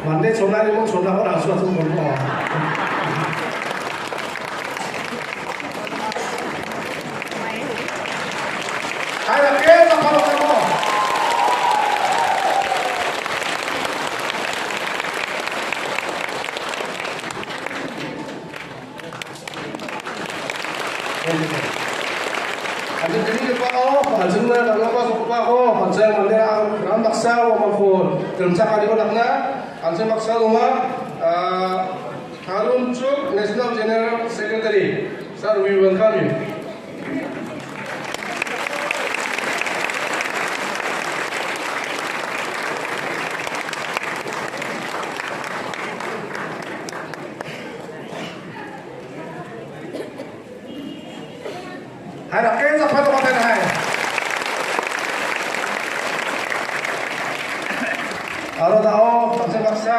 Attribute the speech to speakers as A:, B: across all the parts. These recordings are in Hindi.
A: 만대 전화를 뭐 전화가 안 쏘아서 걸고. 아야 깨다 바로 Anjing ini pa anjing na nagapa sa pa ko anjing mande ang baksa o mafo termsa kali ko lakna anjing baksa luma Harun Chuk National General Secretary. Sir, we welcome you. Harap kayo sa pato-pato na hai. Araw tao, pansin baksa,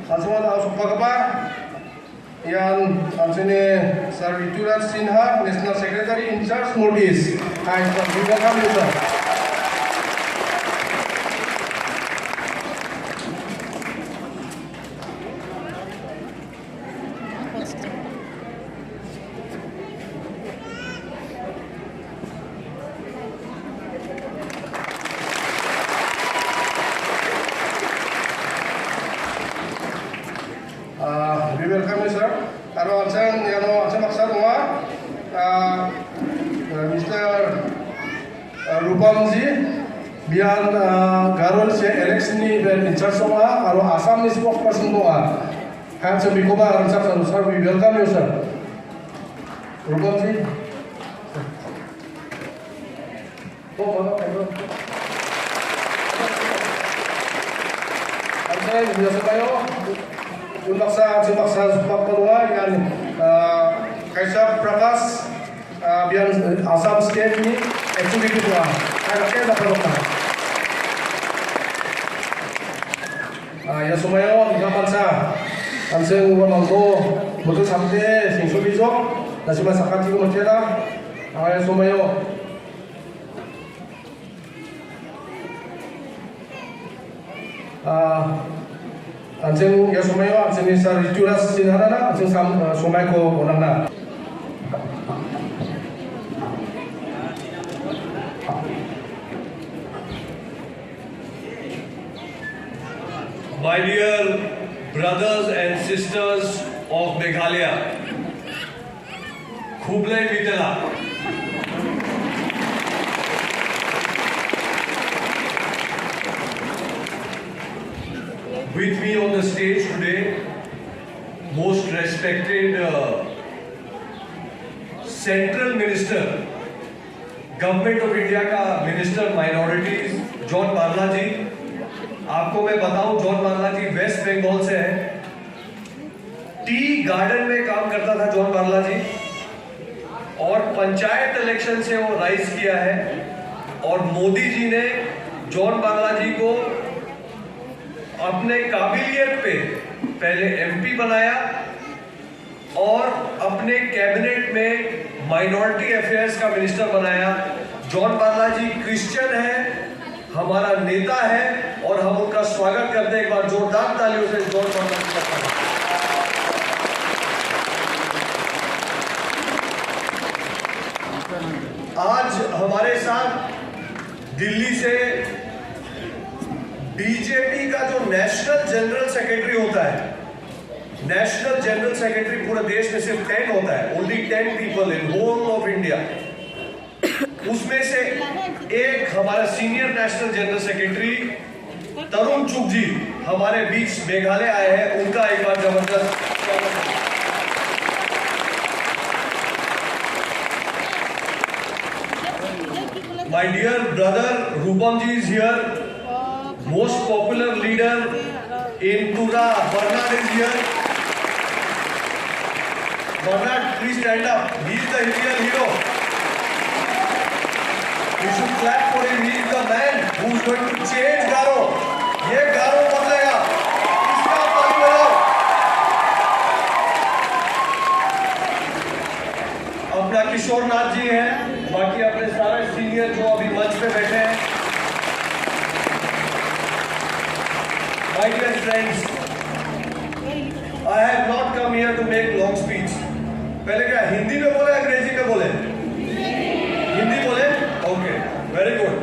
A: pansin mo tao sukpa ka pa. Yan, pansin ni Sir Vituraj Sinha, National Secretary in charge Northeast. Hi, we welcome you, sir. We welcome you, sir. Aro anjang maksa rumah Mr. Rupamji biar Garol se election ni in charge rumah aro Assam ni spokesperson rumah. Hai sir bikoba rancak sir. We welcome you, sir. Rupamji. Anjang biasa kayo. Umaksa Pakparua yang Kaisar Prakash biar Assam State ni activity dua. Kaya dapat apa? Ya semuanya tiga bangsa. Langsung mangko betul sampai singso bijok. Nasi masak kaki ko macam ya semuanya. Anjing ya sumayo anjing ni Sir Vituraj Sinha na anjing sumay ko unang na.
B: My dear brothers and sisters of Meghalaya, Khublai Mitela. With me on the stage today, most respected Central Minister, Government of India का Minister Minorities, जॉन बारला जी. आपको मैं बताऊं, जॉन बारला जी वेस्ट बंगाल से है. टी गार्डन में काम करता था जॉन बारला जी और पंचायत इलेक्शन से वो राइज किया है. और मोदी जी ने जॉन बारला जी को अपने काबिलियत पे पहले एमपी बनाया और अपने कैबिनेट में माइनॉरिटी अफेयर्स का मिनिस्टर बनाया. जॉन बारला जी क्रिश्चियन है, हमारा नेता है और हम उनका स्वागत करते हैं। एक बार जोरदार तालियों से जॉन मार्ला जी का। आज हमारे साथ दिल्ली से बीजेपी का जो नेशनल जनरल सेक्रेटरी होता है, नेशनल जनरल सेक्रेटरी पूरे देश में सिर्फ 10 होता है, only 10 people in whole of India. उसमें से एक हमारा senior national general secretary Tarun Chugh ji हमारे बीच मेघालय आए हैं, उनका एक बार जबरदस्त स्वागत है। My dear brother Rupam ji is here, most popular leader in Tura, Bernard is here. Bernard, please stand up. He is the real hero. We should clap for him. He is the man who is going to change Garo. ये Garo बदलेगा. इसका ताली बजाओ. अपना किशोर नाथ जी हैं, बाकी अपने सारे सीनियर जो अभी मंच पे बैठे हैं। My dear friends, I have not come here to make long speech. पहले क्या हिंदी में बोले अंग्रेजी में बोले? हिंदी बोले? Okay, very good.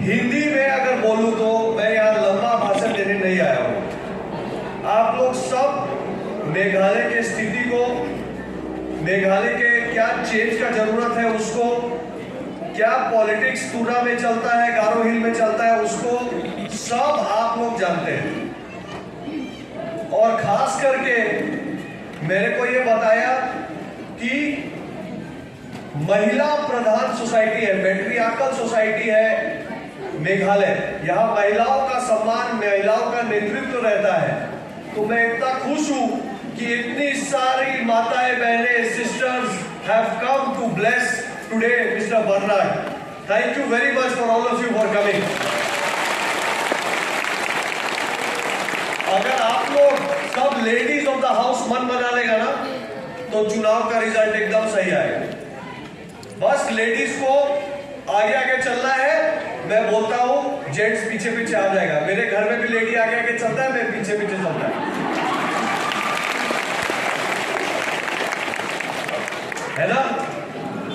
B: हिंदी में अगर बोलूं तो मैं यहाँ लंबा भाषण देने नहीं आया हूँ। आप लोग सब मेघालय की स्थिति को, मेघालय के क्या चेंज का जरूरत है उसको, क्या पॉलिटिक्स टूरा में चलता है, गारो हिल में चलता है, उसको सब आप लोग जानते हैं। और खास करके मेरे को ये बताया कि महिला प्रधान सोसाइटी है, मैट्रियार्कल सोसाइटी है मेघालय। यहाँ महिलाओं का सम्मान, महिलाओं का नेतृत्व रहता है। तो मैं इतना खुश हूं कि इतनी सारी माताएं, बहनें, sisters have come to bless today Mr. Bernard. Thank you very much for all of you for coming. अगर आप लोग सब लेडीज ऑफ द हाउस मन बना लेगा ना तो चुनाव का रिजल्ट एकदम सही आएगा। बस लेडीज को आगे आगे चलना है, मैं बोलता हूं जेंट्स पीछे पीछे आ जाएगा। मेरे घर में भी लेडी आगे आगे चलता है, मैं पीछे पीछे चलता है ना।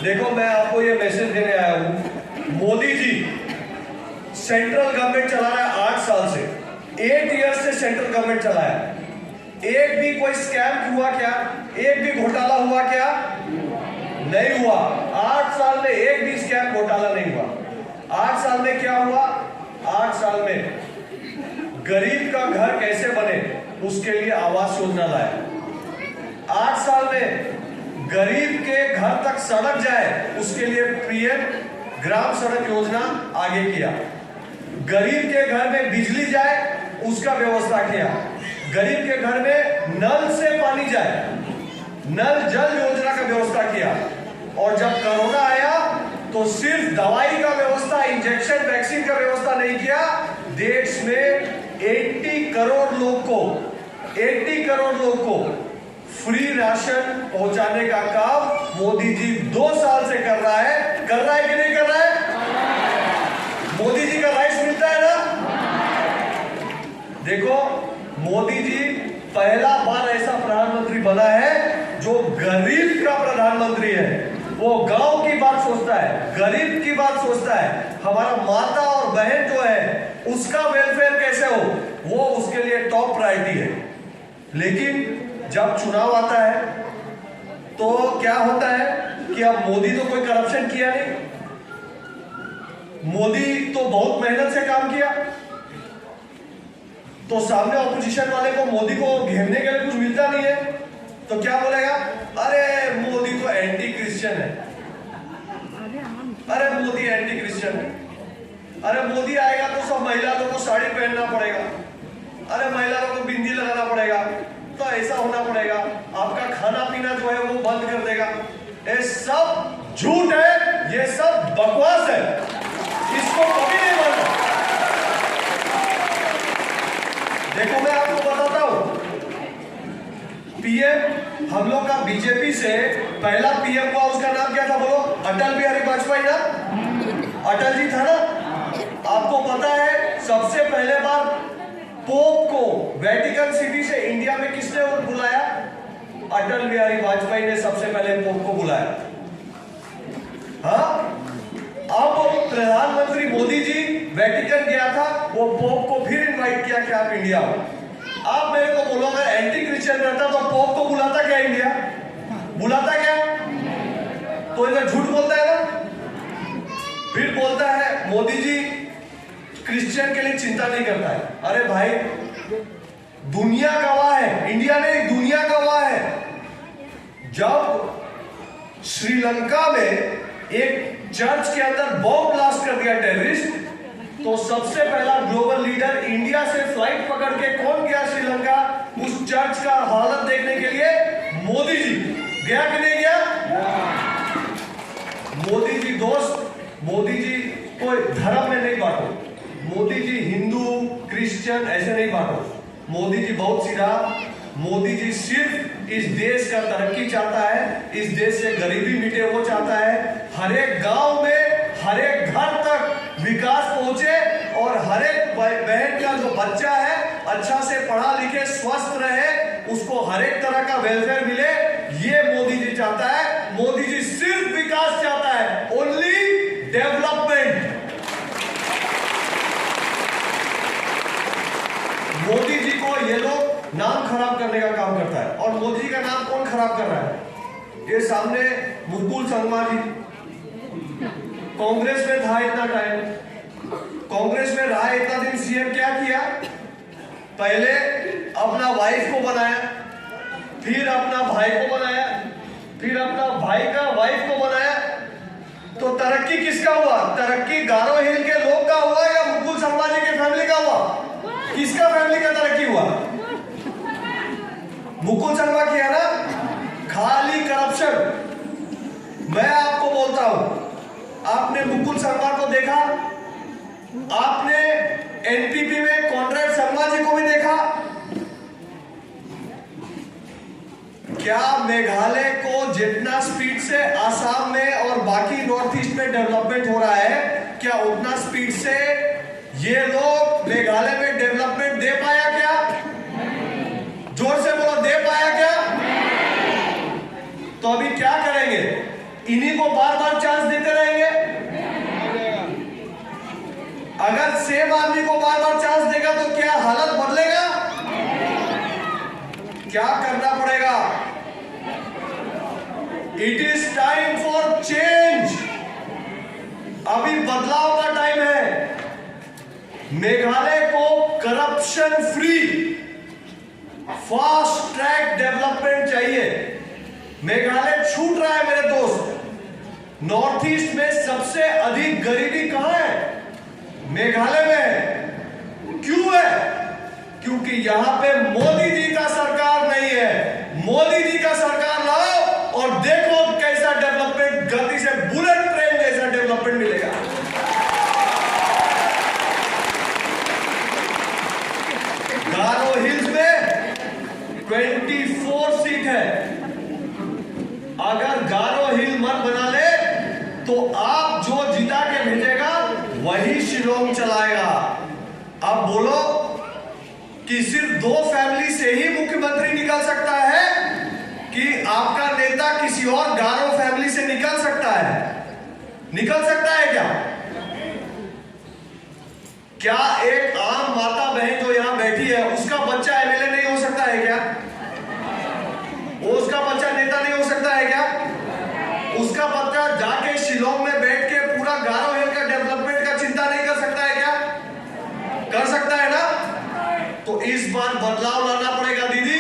B: देखो मैं आपको ये मैसेज देने आया हूं, मोदी जी सेंट्रल गवर्नमेंट चला रहा है 8 साल से, 8 ईयर्स से सेंट्रल गवर्नमेंट चलाया। एक भी कोई स्कैम हुआ क्या? एक भी घोटाला हुआ क्या? नहीं हुआ। 8 साल में एक भी स्कैम घोटाला नहीं हुआ। 8 साल में क्या हुआ? 8 साल में गरीब का घर कैसे बने उसके लिए आवास योजना लाया। 8 साल में गरीब के घर तक सड़क जाए उसके लिए पीएम ग्राम सड़क योजना आगे किया। गरीब के घर में बिजली जाए उसका व्यवस्था किया। गरीब के घर में नल से पानी जाए, नल जल योजना का व्यवस्था किया। और जब कोरोना आया तो सिर्फ दवाई का व्यवस्था, इंजेक्शन, वैक्सीन का व्यवस्था नहीं किया, देश में 80 करोड़ लोग को फ्री राशन पहुंचाने का काम मोदी जी 2 साल से कर रहा है कि नहीं कर रहा है? मोदी जी का राइस मिलता है ना? देखो मोदी जी पहला बार ऐसा प्रधानमंत्री बना है जो गरीब का प्रधानमंत्री है। वो गांव की बात सोचता है, गरीब की बात सोचता है। हमारा माता और बहन जो है उसका वेलफेयर कैसे हो, वो उसके लिए टॉप प्रायोरिटी है। लेकिन जब चुनाव आता है तो क्या होता है कि अब मोदी तो कोई करप्शन किया नहीं, मोदी तो बहुत मेहनत से काम किया, तो सामने ऑपोजिशन वाले को, मोदी को घेरने के लिए कुछ मिलता नहीं है तो क्या बोलेगा? अरे मोदी तो एंटी क्रिश्चियन है, अरे मोदी एंटी क्रिश्चियन है, अरे मोदी आएगा तो सब महिला लोगों को साड़ी पहनना पड़ेगा, अरे महिला लोगों को बिंदी लगाना पड़ेगा, तो ऐसा होना पड़ेगा, आपका खाना पीना जो है वो बंद कर देगा। ये सब झूठ है, ये सब बकवास है, इसको कभी नहीं मानना। देखो मैं आपको बताता हूं, पीएम हम लोग का बीजेपी से पहला पीएम हुआ, उसका नाम क्या था बोलो? अटल बिहारी वाजपेयी ना? अटल जी था ना, आपको पता है सबसे पहले बार पोप को वेटिकन सिटी से इंडिया में किसने बुलाया? अटल बिहारी वाजपेयी ने सबसे पहले पोप को बुलाया। हाँ, अब प्रधानमंत्री मोदी जी वेटिकन गया था, वो पोप को फिर इनवाइट किया कि आप इंडिया आओ। आप मेरे को बोलो, अगर एंटी क्रिश्चियन रहता तो पोप को बुलाता क्या इंडिया? बुलाता क्या? तो इधर झूठ बोलता है ना। फिर बोलता है मोदी जी क्रिश्चियन के लिए चिंता नहीं करता है। अरे भाई, दुनिया गवाह है, इंडिया नहीं दुनिया गवाह है। जब श्रीलंका में एक चर्च के अंदर बॉम्ब ब्लास्ट कर दिया टेररिस्ट, तो सबसे पहला ग्लोबल लीडर इंडिया से फ्लाइट पकड़ के कौन गया श्रीलंका उस चर्च का हालत देखने के लिए? मोदी जी गया कि नहीं गया? मोदी जी दोस्त, मोदी जी कोई धर्म में नहीं बांटो, मोदी जी हिंदू क्रिश्चियन ऐसे नहीं बांटो। मोदी जी बहुत सीधा, मोदी जी सिर्फ इस देश का तरक्की चाहता है, इस देश से गरीबी मिटे वो चाहता है, हर एक गांव में हर एक घर तक विकास पहुंचे और हर एक बहन का जो बच्चा है अच्छा से पढ़ा लिखे स्वस्थ रहे, उसको हर एक तरह का वेलफेयर मिले, ये मोदी जी चाहता है। मोदी जी सिर्फ विकास चाहता है, ओनली डेवलपमेंट। मोदी जी को ये लोग नाम खराब करने का काम करता है। और मोदी जी का नाम कौन खराब कर रहा है? ये सामने मुकुल संगमा जी, कांग्रेस में था इतना टाइम, कांग्रेस में रहा इतना दिन, सीएम क्या किया? पहले अपना वाइफ को बनाया, फिर अपना भाई को बनाया, फिर अपना भाई का वाइफ को बनाया। तो तरक्की किसका हुआ? तरक्की गारो हिल के लोग का हुआ या मुकुल संगमा जी के फैमिली का हुआ? किसका फैमिली का तरक्की हुआ? मुकुल संगमा किया ना, खाली करप्शन। मैं आपको बोलता हूं, आपने मुकुल संगमा को देखा, आपने एनपीपी में कॉन्ट्रैक्ट शर्मा जी को भी देखा। क्या मेघालय को जितना स्पीड से आसाम में और बाकी नॉर्थ ईस्ट में डेवलपमेंट हो रहा है, क्या उतना स्पीड से ये लोग मेघालय में डेवलपमेंट दे पाया क्या? जोर से बोलो, दे पाया क्या? तो अभी क्या करेंगे? इन्हीं को बार बार चांस देते रहेंगे? अगर सेम आदमी को बार बार चांस देगा तो क्या हालत बदलेगा? क्या करना पड़ेगा? It is time for change. अभी बदलाव का टाइम है। मेघालय को corruption free fast track development चाहिए। मेघालय छूट रहा है मेरे दोस्त। नॉर्थ ईस्ट में सबसे अधिक गरीबी कहां है? मेघालय में है। क्यों है? क्योंकि यहां पे मोदी जी का सरकार नहीं है। मोदी जी का सरकार लाओ और देखो कैसा डेवलपमेंट, गति से बुलेट ट्रेन जैसा डेवलपमेंट मिलेगा। गारो हिल्स में 24 सीट है। अगर गारो हिल मत बना ले तो आप जो जिता के भेजेगा वही शिलोंग चलाएगा। अब बोलो कि सिर्फ 2 फैमिली से ही मुख्यमंत्री निकल सकता है कि आपका नेता किसी और गारो फैमिली से निकल सकता है? निकल सकता है क्या? क्या एक आम माता बहन जो यहां बैठी है उसका बच्चा एमएलए नहीं हो सकता है क्या? उसका बच्चा नेता नहीं हो सकता है क्या? उसका बच्चा जाके शिलोंग में बैठ के पूरा गारो हिल का डेवलपमेंट का चिंता नहीं कर सकता है क्या? कर सकता है ना? तो इस बार बदलाव लाना पड़ेगा दीदी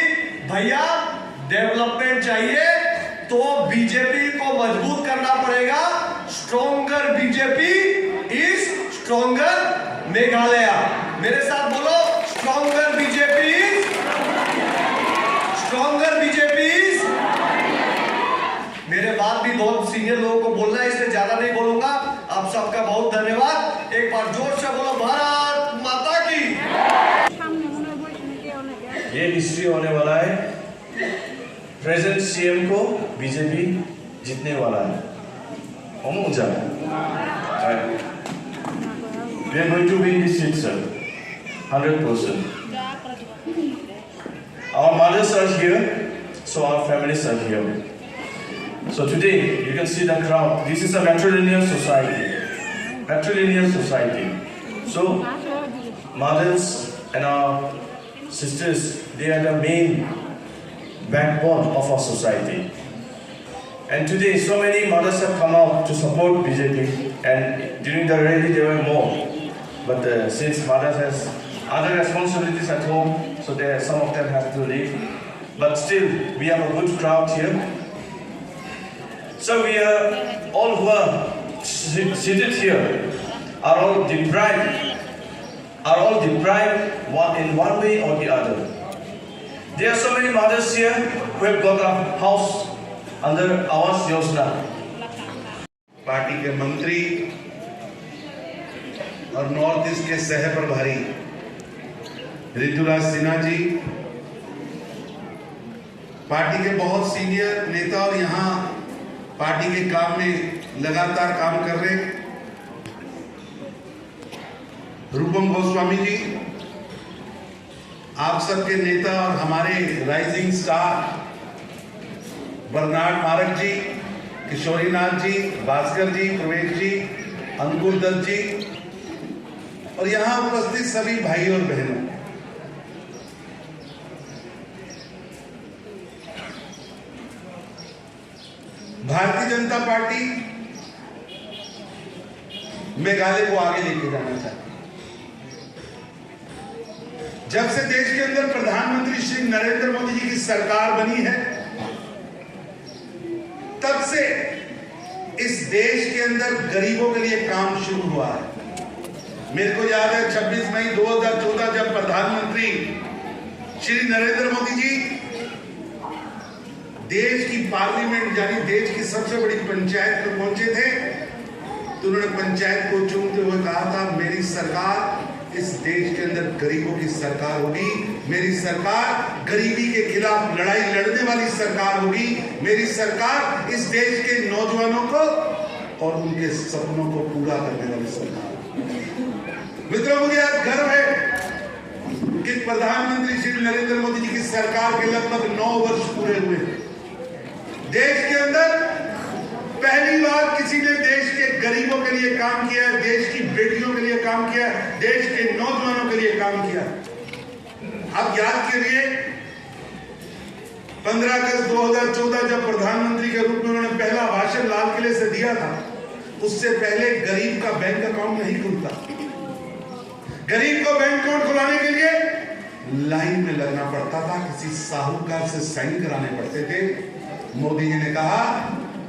B: भैया। डेवलपमेंट चाहिए तो बीजेपी को मजबूत करना पड़ेगा। Stronger BJP is stronger Meghalaya. मेरे साथ बोलो, stronger BJP is stronger BJP is. मेरे बाद भी बहुत सीनियर लोगों को बोलना है, इसलिए ज्यादा नहीं बोलूंगा। आप सबका बहुत धन्यवाद। एक बार जोर से बोलो, भारत माता की।
C: ये हिस्ट्री होने वाला है। प्रेजेंट सीएम को बीजेपी जीतने वाला है। हम ऊंचा है। we are going to win this seat, sir. 100%. Our mothers are here, so our families are here. So today, you can see the crowd. This is a matrilineal society. Matrilineal society. So, mothers and our sisters, they are the main backbone of our society. And today, so many mothers have come out to support BJP, and during the rally there were more. But since mothers has other responsibilities at home, so some of them have to leave. But still, we have a good crowd here. So we are all who are seated here are all deprived in one way or the other. There are so many mothers here who have got a house under Awas Yojana.
D: Party के मंत्री और नॉर्थ ईस्ट के सह प्रभारी ऋतुराज सिन्हा जी, पार्टी के बहुत सीनियर नेता और यहाँ पार्टी के काम में लगातार काम कर रहे रूपम गोस्वामी जी, आप सबके नेता और हमारे राइजिंग स्टार बर्नार्ड मारक जी, किशोरीनाथ जी, भास्कर जी, प्रवेश जी, अंकुर दत्त जी और यहाँ उपस्थित सभी भाई और बहनों, भारतीय जनता पार्टी मेघालय को आगे लेके जाना चाहती है। जब से देश के अंदर प्रधानमंत्री श्री नरेंद्र मोदी जी की सरकार बनी है, तब से इस देश के अंदर गरीबों के लिए काम शुरू हुआ है। मेरे को याद है 26 मई 2014 जब प्रधानमंत्री श्री नरेंद्र मोदी जी देश की पार्लियामेंट यानी देश की सबसे बड़ी पंचायत में पहुंचे थे, तो उन्होंने पंचायत को चूमते हुए कहा था, मेरी सरकार इस देश के अंदर गरीबों की सरकार होगी, मेरी सरकार गरीबी के खिलाफ लड़ाई लड़ने वाली सरकार होगी, मेरी सरकार इस देश के नौजवानों को और उनके सपनों को पूरा करने वाली सरकार। मित्रों, मुझे आज गर्व है कि प्रधानमंत्री श्री नरेंद्र मोदी जी की सरकार के लगभग 9 वर्ष पूरे हुए। देश के अंदर पहली बार किसी ने देश के गरीबों के लिए काम किया है, देश की बेटियों के लिए काम किया है, देश के नौजवानों के लिए काम किया। अब याद करिए 15 अगस्त 2014 जब प्रधानमंत्री के रूप में उन्होंने पहला भाषण लाल किले से दिया था, उससे पहले गरीब का बैंक अकाउंट नहीं खुलता। गरीब को बैंक अकाउंट खुलाने के लिए लाइन में लगना पड़ता था, किसी साहूकार से साइन कराने पड़ते थे। मोदी जी ने कहा,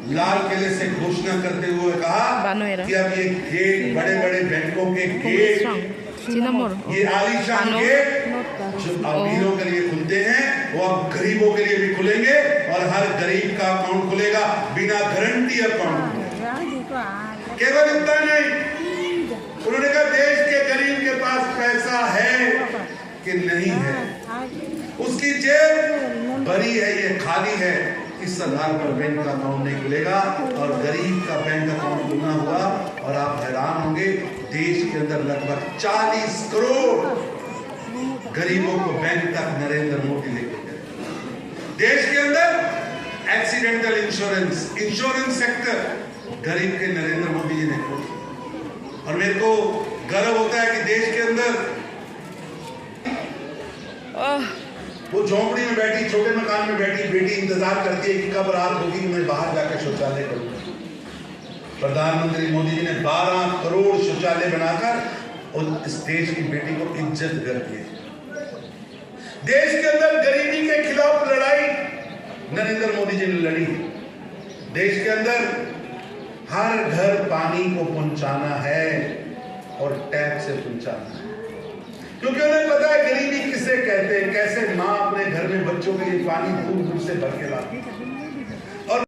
D: लाल किले से घोषणा करते हुए कहा कि अब ये गेट, बड़े बड़े बैंकों के गेट, ये आलीशान गेट जो अमीरों के लिए खुलते हैं, वो अब गरीबों के लिए भी खुलेंगे और हर गरीब का अकाउंट खुलेगा बिना गारंटी अकाउंट। केवल इतना नहीं, उन्होंने कहा देश के गरीब के पास पैसा है कि नहीं है, उसकी जेब भरी है, ये खाली है, इस आधार पर बैंक का अकाउंट नहीं खुलेगा और गरीब का बैंक अकाउंट खुलना हुआ। और आप हैरान होंगे, देश के अंदर लगभग 40 करोड़ गरीबों को बैंक तक नरेंद्र मोदी लेके गए। देश के अंदर एक्सीडेंटल इंश्योरेंस सेक्टर गरीब के नरेंद्र मोदी जी ने खोला। और मेरे को गर्व होता है कि देश के अंदर वो झोंपड़ी में बैठी, छोटे मकान में बैठी बेटी इंतजार करती है कि कब रात होगी कि मैं बाहर जाकर शौचालय करूंगा। प्रधानमंत्री मोदी जी ने 12 करोड़ शौचालय बनाकर और इस देश की बेटी को इज्जत कर दी। देश के अंदर गरीबी के खिलाफ लड़ाई नरेंद्र मोदी जी ने लड़ी। देश के अंदर हर घर पानी को पहुंचाना है और टैप से पहुंचाना है, क्योंकि उन्हें पता है गरीबी किसे कहते हैं, कैसे माँ अपने घर में बच्चों के लिए पानी दूर दूर से भर के लाती है। और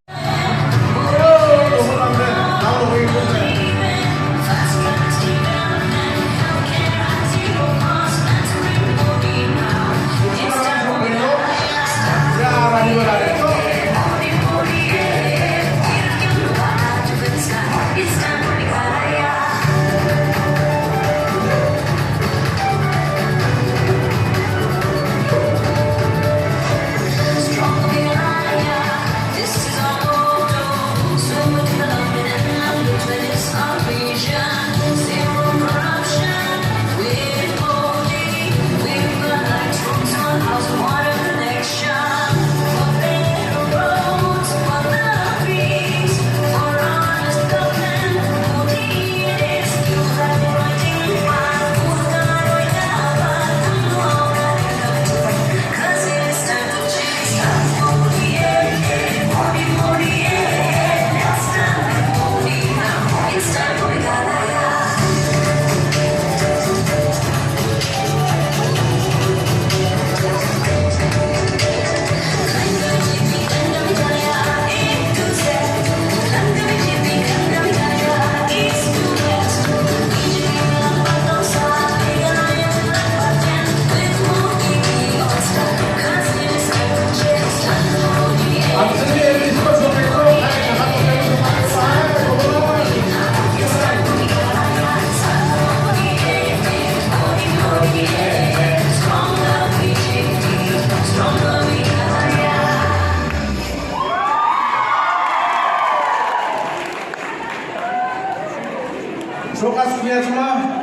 A: Terima kasih semua.